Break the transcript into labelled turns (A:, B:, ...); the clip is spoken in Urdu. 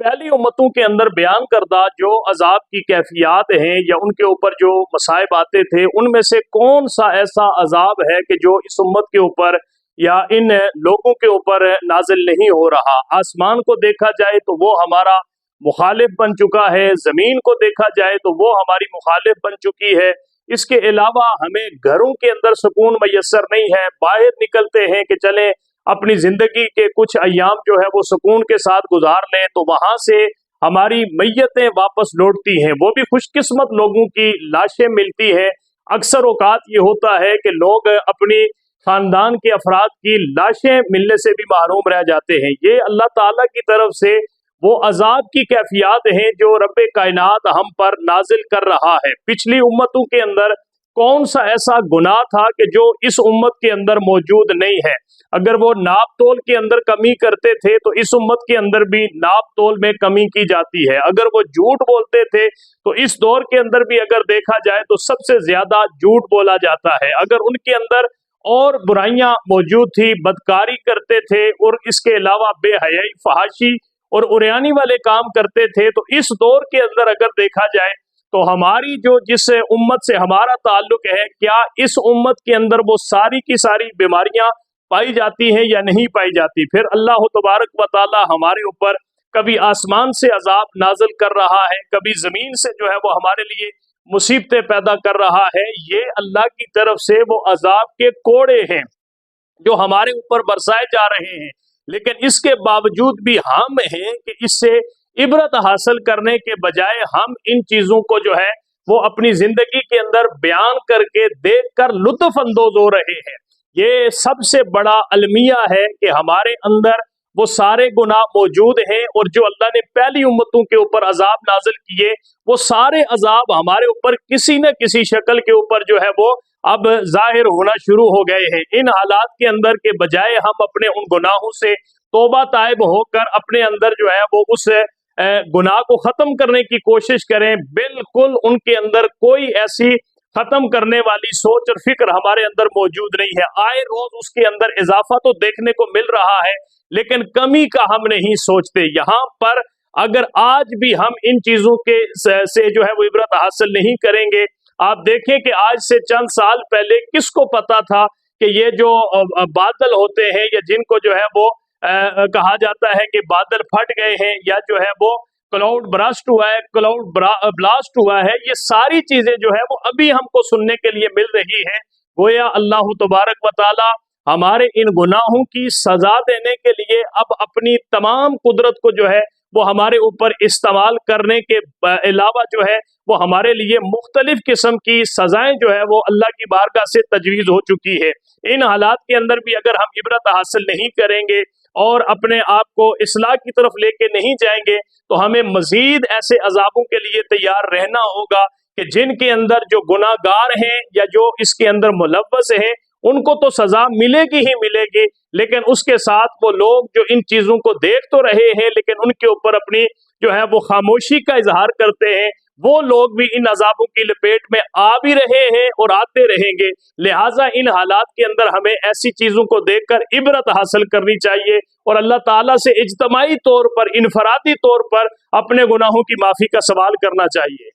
A: پہلی امتوں کے اندر بیان کردہ جو عذاب کی کیفیات ہیں یا ان کے اوپر جو مصائب آتے تھے، ان میں سے کون سا ایسا عذاب ہے کہ جو اس امت کے اوپر یا ان لوگوں کے اوپر نازل نہیں ہو رہا؟ آسمان کو دیکھا جائے تو وہ ہمارا مخالف بن چکا ہے، زمین کو دیکھا جائے تو وہ ہماری مخالف بن چکی ہے، اس کے علاوہ ہمیں گھروں کے اندر سکون میسر نہیں ہے، باہر نکلتے ہیں کہ چلیں اپنی زندگی کے کچھ ایام جو ہے وہ سکون کے ساتھ گزار لیں، تو وہاں سے ہماری میتیں واپس لوٹتی ہیں، وہ بھی خوش قسمت لوگوں کی لاشیں ملتی ہیں۔ اکثر اوقات یہ ہوتا ہے کہ لوگ اپنی خاندان کے افراد کی لاشیں ملنے سے بھی محروم رہ جاتے ہیں۔ یہ اللہ تعالیٰ کی طرف سے وہ عذاب کی کیفیات ہیں جو رب کائنات ہم پر نازل کر رہا ہے۔ پچھلی امتوں کے اندر کون سا ایسا گناہ تھا کہ جو اس امت کے اندر موجود نہیں ہے؟ اگر وہ ناپ تول کے اندر کمی کرتے تھے تو اس امت کے اندر بھی ناپ تول میں کمی کی جاتی ہے۔ اگر وہ جھوٹ بولتے تھے تو اس دور کے اندر بھی اگر دیکھا جائے تو سب سے زیادہ جھوٹ بولا جاتا ہے۔ اگر ان کے اندر اور برائیاں موجود تھی، بدکاری کرتے تھے اور اس کے علاوہ بے حیائی، فحاشی اور عریانی والے کام کرتے تھے، تو اس دور کے اندر اگر دیکھا جائے تو ہماری جو جس امت سے ہمارا تعلق ہے، کیا اس امت کے اندر وہ ساری کی ساری بیماریاں پائی جاتی ہیں یا نہیں پائی جاتی؟ پھر اللہ تبارک و تعالی ہمارے اوپر کبھی آسمان سے عذاب نازل کر رہا ہے، کبھی زمین سے جو ہے وہ ہمارے لیے مصیبتیں پیدا کر رہا ہے۔ یہ اللہ کی طرف سے وہ عذاب کے کوڑے ہیں جو ہمارے اوپر برسائے جا رہے ہیں، لیکن اس کے باوجود بھی ہم ہیں کہ اس سے عبرت حاصل کرنے کے بجائے ہم ان چیزوں کو جو ہے وہ اپنی زندگی کے اندر بیان کر کے دیکھ کر لطف اندوز ہو رہے ہیں۔ یہ سب سے بڑا المیہ ہے کہ ہمارے اندر وہ سارے گناہ موجود ہیں، اور جو اللہ نے پہلی امتوں کے اوپر عذاب نازل کیے، وہ سارے عذاب ہمارے اوپر کسی نہ کسی شکل کے اوپر جو ہے وہ اب ظاہر ہونا شروع ہو گئے ہیں۔ ان حالات کے اندر کے بجائے ہم اپنے ان گناہوں سے توبہ طائب ہو کر اپنے اندر جو ہے وہ اس گناہ کو ختم کرنے کی کوشش کریں۔ بالکل ان کے اندر کوئی ایسی ختم کرنے والی سوچ اور فکر ہمارے اندر موجود نہیں ہے۔ آئے روز اس کے اندر اضافہ تو دیکھنے کو مل رہا ہے، لیکن کمی کا ہم نہیں سوچتے۔ یہاں پر اگر آج بھی ہم ان چیزوں کے سے جو ہے وہ عبرت حاصل نہیں کریں گے، آپ دیکھیں کہ آج سے چند سال پہلے کس کو پتا تھا کہ یہ جو بادل ہوتے ہیں یا جن کو جو ہے وہ کہا جاتا ہے کہ بادل پھٹ گئے ہیں یا جو ہے وہ کلاؤڈ برسٹ ہوا ہے، کلاؤڈ بلاسٹ ہوا ہے، یہ ساری چیزیں جو ہے وہ ابھی ہم کو سننے کے لیے مل رہی ہیں۔ گویا اللہ تبارک و تعالی ہمارے ان گناہوں کی سزا دینے کے لیے اب اپنی تمام قدرت کو جو ہے وہ ہمارے اوپر استعمال کرنے کے علاوہ جو ہے وہ ہمارے لیے مختلف قسم کی سزائیں جو ہے وہ اللہ کی بارگاہ سے تجویز ہو چکی ہے۔ ان حالات کے اندر بھی اگر ہم عبرت حاصل نہیں کریں گے اور اپنے آپ کو اصلاح کی طرف لے کے نہیں جائیں گے تو ہمیں مزید ایسے عذابوں کے لیے تیار رہنا ہوگا کہ جن کے اندر جو گناہ گار ہیں یا جو اس کے اندر ملوث ہیں ان کو تو سزا ملے گی ہی ملے گی، لیکن اس کے ساتھ وہ لوگ جو ان چیزوں کو دیکھ تو رہے ہیں لیکن ان کے اوپر اپنی جو ہے وہ خاموشی کا اظہار کرتے ہیں، وہ لوگ بھی ان عذابوں کی لپیٹ میں آ بھی رہے ہیں اور آتے رہیں گے۔ لہٰذا ان حالات کے اندر ہمیں ایسی چیزوں کو دیکھ کر عبرت حاصل کرنی چاہیے اور اللہ تعالیٰ سے اجتماعی طور پر، انفرادی طور پر اپنے گناہوں کی معافی کا سوال کرنا چاہیے۔